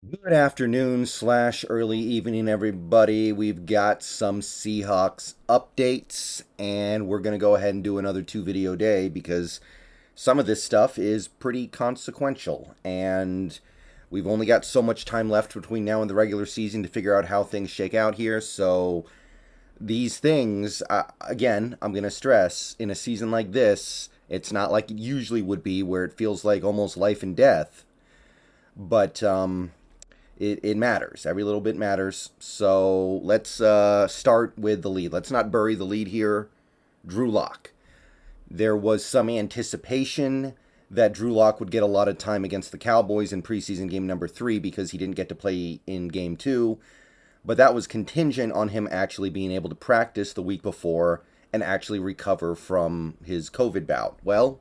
Good afternoon slash early evening, everybody. We've got some Seahawks updates, and we're going to go ahead and do another two video day because some of this stuff is pretty consequential, and we've only got so much time left between now and the regular season to figure out how things shake out here. So, these things, again, I'm going to stress in a season like this, it's not like it usually would be where it feels like almost life and death, but, it matters. Every little bit matters. So let's start with the lead. Let's not bury the lead here. Drew Lock. There was some anticipation that Drew Lock would get a lot of time against the Cowboys in preseason game number 3 because he didn't get to play in game 2. But that was contingent on him actually being able to practice the week before and actually recover from his COVID bout. Well,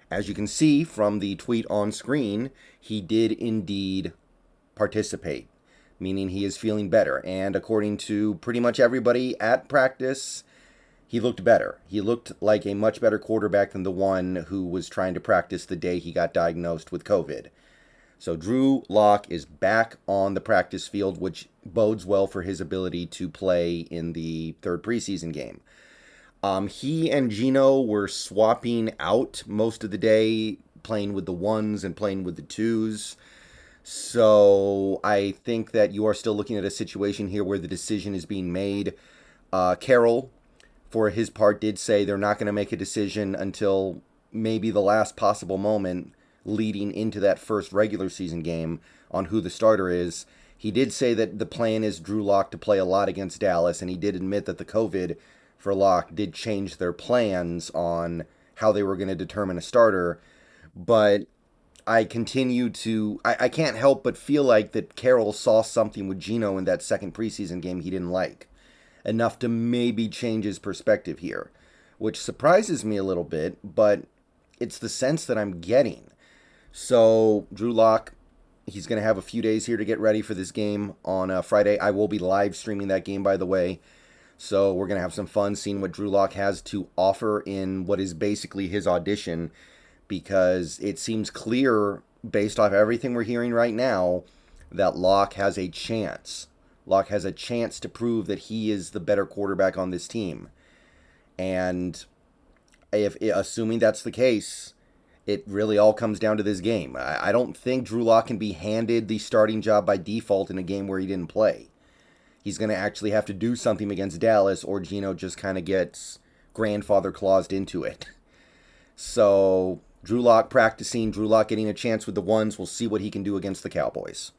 as you can see from the tweet on screen, he did indeed participate, meaning he is feeling better. And according to pretty much everybody at practice, he looked better. He looked like a much better quarterback than the one who was trying to practice the day he got diagnosed with COVID. So Drew Lock is back on the practice field, which bodes well for his ability to play in the third preseason game. He and Gino were swapping out most of the day, playing with the ones and playing with the twos. So I think that you are still looking at a situation here where the decision is being made. Carroll, for his part, did say they're not going to make a decision until maybe the last possible moment leading into that first regular season game on who the starter is. He did say that the plan is Drew Lock to play a lot against Dallas, and he did admit that the COVID for Lock did change their plans on how they were going to determine a starter. But I continue to I can't help but feel like that Carroll saw something with Gino in that second preseason game he didn't like. Enough to maybe change his perspective here. Which surprises me a little bit, but it's the sense that I'm getting. So Drew Lock, he's going to have a few days here to get ready for this game on Friday. I will be live streaming that game, by the way. So we're going to have some fun seeing what Drew Lock has to offer in what is basically his audition, because it seems clear, based off everything we're hearing right now, that Locke has a chance. Locke has a chance to prove that he is the better quarterback on this team. And if assuming that's the case, it really all comes down to this game. I don't think Drew Lock can be handed the starting job by default in a game where he didn't play. He's going to actually have to do something against Dallas, or Gino just kind of gets grandfather claused into it. So Drew Lock practicing, Drew Lock getting a chance with the ones. We'll see what he can do against the Cowboys.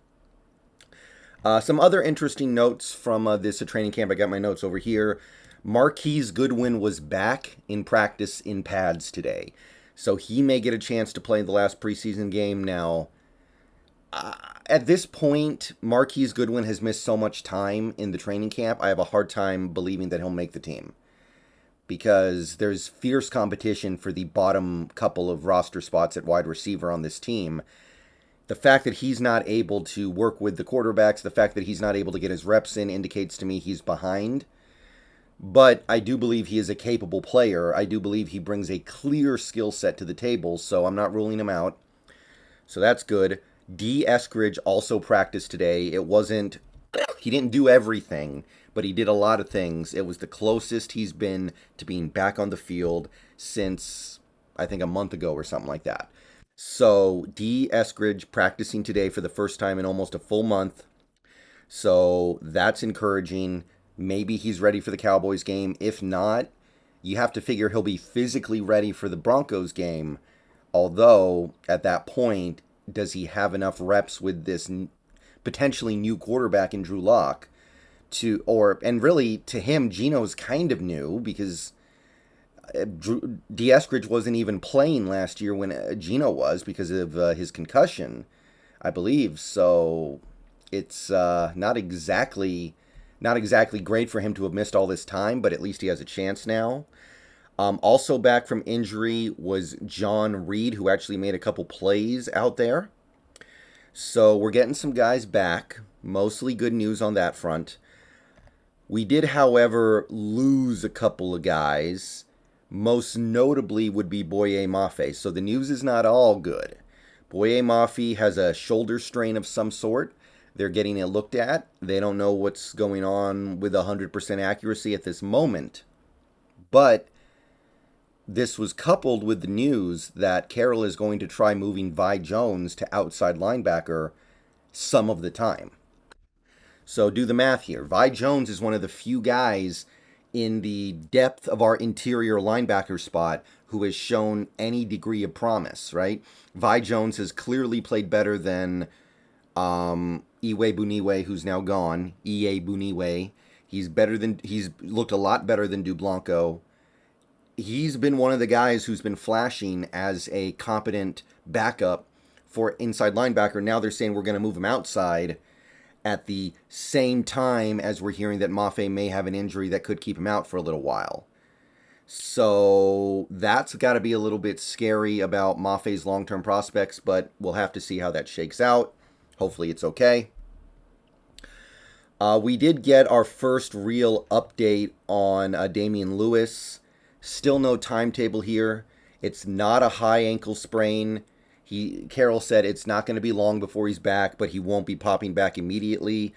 Some other interesting notes from this training camp. I got my notes over here. Marquise Goodwin was back in practice in pads today. So he may get a chance to play the last preseason game now. At this point, Marquise Goodwin has missed so much time in the training camp, I have a hard time believing that he'll make the team, because there's fierce competition for the bottom couple of roster spots at wide receiver on this team. The fact that he's not able to work with the quarterbacks, the fact that he's not able to get his reps in, indicates to me he's behind. But I do believe he is a capable player. I do believe he brings a clear skill set to the table, so I'm not ruling him out. So that's good. Eskridge also practiced today. It wasn't, he didn't do everything, but he did a lot of things. It was the closest he's been to being back on the field since, I think, a month ago or something like that. So Eskridge practicing today for the first time in almost a full month. So that's encouraging. Maybe he's ready for the Cowboys game. If not, you have to figure he'll be physically ready for the Broncos game. Although, at that point, does he have enough reps with this potentially new quarterback in Drew Lock and really to him, Gino's kind of new, because Eskridge wasn't even playing last year when Gino was, because of his concussion, I believe. So it's not exactly great for him to have missed all this time, but at least he has a chance now. Also back from injury was John Reed, who actually made a couple plays out there. So we're getting some guys back. Mostly good news on that front. We did, however, lose a couple of guys. Most notably would be Boye Mafe. So the news is not all good. Boye Mafe has a shoulder strain of some sort. They're getting it looked at. They don't know what's going on with 100% accuracy at this moment. But this was coupled with the news that Carroll is going to try moving Vi Jones to outside linebacker some of the time. So do the math here. Vi Jones is one of the few guys in the depth of our interior linebacker spot who has shown any degree of promise, right? Vi Jones has clearly played better than Iwe Buniwe, who's now gone. Iye Buniwe. He's looked a lot better than Dublanco. He's been one of the guys who's been flashing as a competent backup for inside linebacker. Now they're saying we're going to move him outside at the same time as we're hearing that Mafe may have an injury that could keep him out for a little while. So that's got to be a little bit scary about Mafe's long-term prospects, but we'll have to see how that shakes out. Hopefully it's okay. We did get our first real update on Damien Lewis. Still no timetable here. It's not a high ankle sprain. Carroll said it's not going to be long before he's back, but he won't be popping back immediately.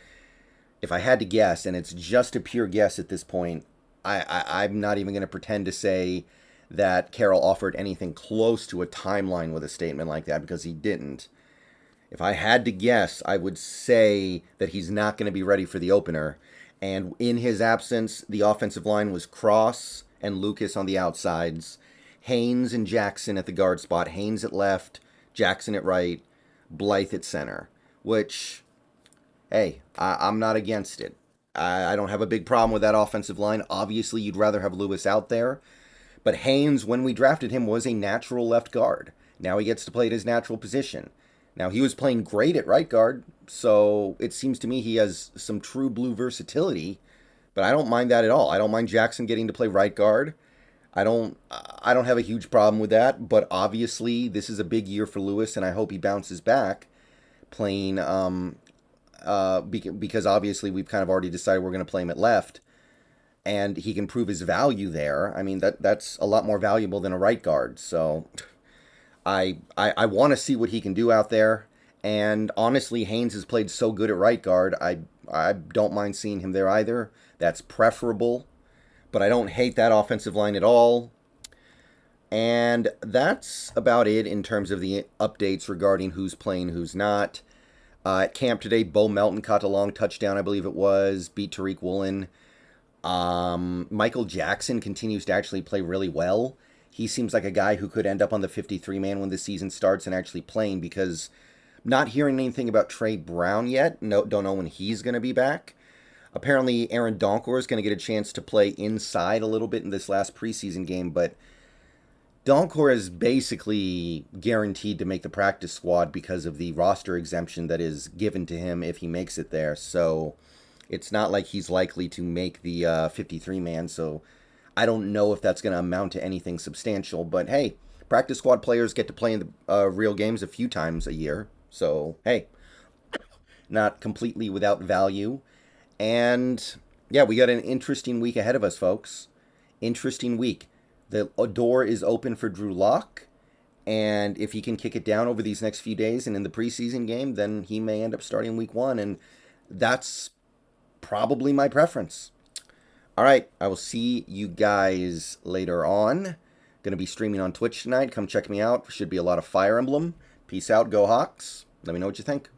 If I had to guess, and it's just a pure guess at this point, I'm not even going to pretend to say that Carroll offered anything close to a timeline with a statement like that, because he didn't. If I had to guess, I would say that he's not going to be ready for the opener. And in his absence, the offensive line was Cross and Lucas on the outsides, Haynes and Jackson at the guard spot, Haynes at left, Jackson at right, Blythe at center, which, hey, I'm not against it. I don't have a big problem with that offensive line. Obviously, you'd rather have Lewis out there, but Haynes, when we drafted him, was a natural left guard. Now he gets to play at his natural position. Now, he was playing great at right guard, so it seems to me he has some true blue versatility, but I don't mind that at all. I don't mind Jackson getting to play right guard. I don't have a huge problem with that, but obviously this is a big year for Lewis, and I hope he bounces back playing, because obviously we've kind of already decided we're going to play him at left, and he can prove his value there. I mean, that's a lot more valuable than a right guard, so I want to see what he can do out there. And honestly, Haynes has played so good at right guard, I don't mind seeing him there either. That's preferable, but I don't hate that offensive line at all. And that's about it in terms of the updates regarding who's playing, who's not. At camp today, Bo Melton caught a long touchdown, I believe it was, beat Tariq Woolen. Michael Jackson continues to actually play really well. He seems like a guy who could end up on the 53-man when the season starts and actually playing, because not hearing anything about Trey Brown yet. Don't know when he's going to be back. Apparently, Aaron Donkor is going to get a chance to play inside a little bit in this last preseason game, but Donkor is basically guaranteed to make the practice squad because of the roster exemption that is given to him if he makes it there. So it's not like he's likely to make the 53-man, so I don't know if that's going to amount to anything substantial, but hey, practice squad players get to play in the real games a few times a year, so hey, not completely without value. And yeah, we got an interesting week ahead of us, folks. Interesting week. The door is open for Drew Lock, and if he can kick it down over these next few days and in the preseason game, then he may end up starting week 1, and that's probably my preference. All right, I will see you guys later on. Going to be streaming on Twitch tonight. Come check me out. Should be a lot of Fire Emblem. Peace out. Go Hawks. Let me know what you think.